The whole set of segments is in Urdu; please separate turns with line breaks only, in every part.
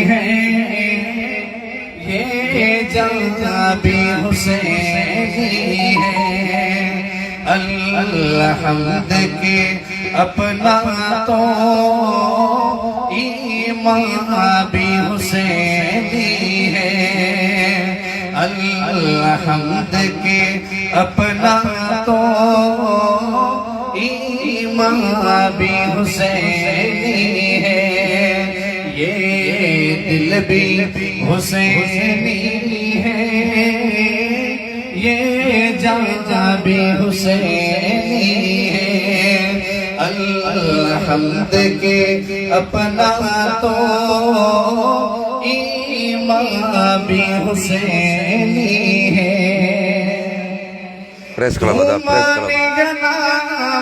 ہے یہ جہاں بھی حسینی ہے الحمد کے اپنا تو ایمان بھی حسینی ہے الحمد کے اپنا تو ایمان بھی حسینی ہے یہ دل بھی حسینی ہے یہ جان بھی حسینی ہے الحمد کے اپنا تو ایمان بھی حسینی ہے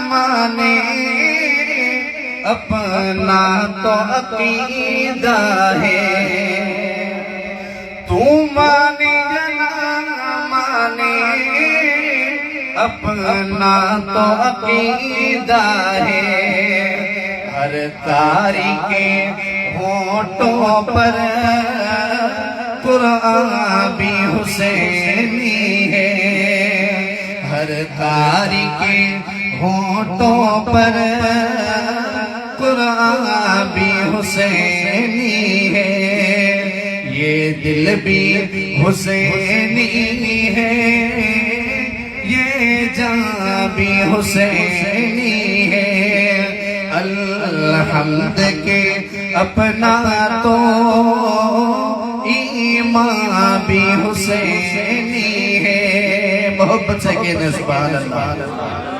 مانے اپنا تو عقیدہ ہے تو مانے نہ مانے اپنا تو عقیدہ ہے ہر قاری کے ہونٹوں پر قرآن بھی حسینی ہے ہر قاری کے ہونٹوں پر قرآن بھی حسینی ہے یہ دل بھی حسینی ہے یہ جان بھی حسینی ہے الحمد کے اپنا تو ایمان بھی حسینی ہے محبت سے کہنے سبحان اللہ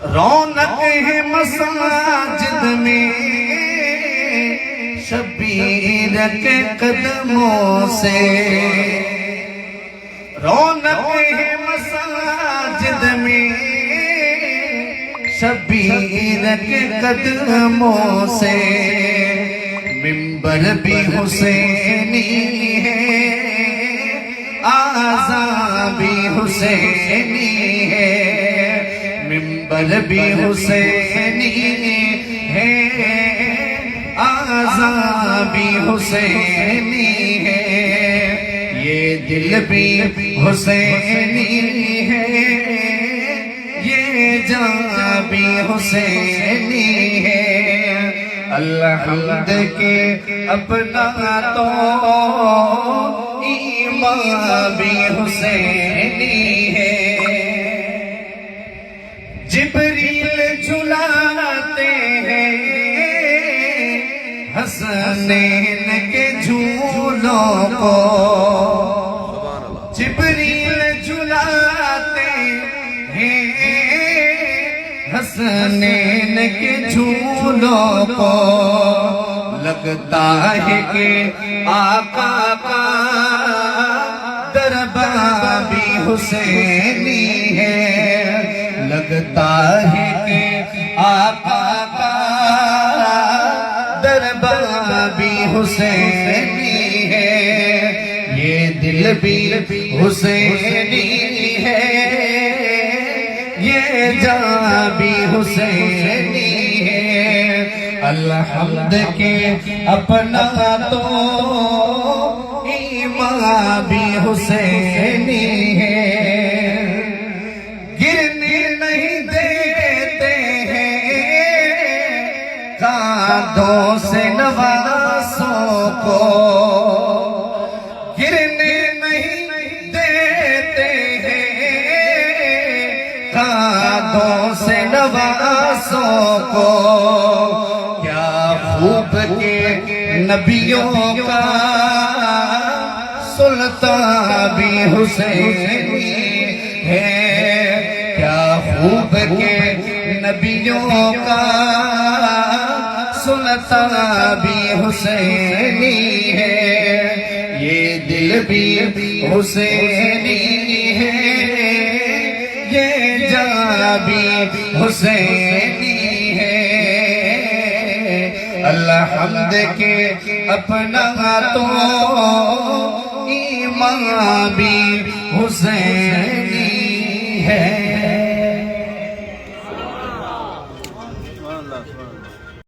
رونق ہے مساجد میں شبیر کے قدموں سے رونق ہے مساجد میں شبیر کے قدموں سے منبر بھی حسینی ہے آذان بھی حسینی ہے منبر بھی حسینی ہے آذان بھی حسینی ہے یہ دل بھی حسینی ہے یہ جان بھی حسینی ہے الحمد کے اپنا تو ایمان بھی حسینی ہے جبریل جھلاتے ہیں حسنین کے جھولوں کو جبریل جھلاتے ہیں حسنین کے جھولوں کو لگتا ہے کہ آقا کا دربار بھی حسینی ہے لگتا ہے کہ آقا کا دربار بھی حسینی ہے یہ دل بھی حسینی ہے یہ جان بھی حسینی ہے الحمد کے اپنا تو ایمان بھی حسینی ہے گرنے نہیں دیتے ہیں کاندھوں سے نوازوں کو گرنے نہیں دیتے ہیں کاندھوں سے نوازوں کو کیا خوب کے نبیوں کا سلطان بھی حسینی ہے کیا خوب کے نبیوں کا سلطان بھی حسینی ہے یہ دل بھی حسینی ہے یہ جان بھی حسینی ہے الحمد کے اپنا تو ایمان بھی حسینی ہے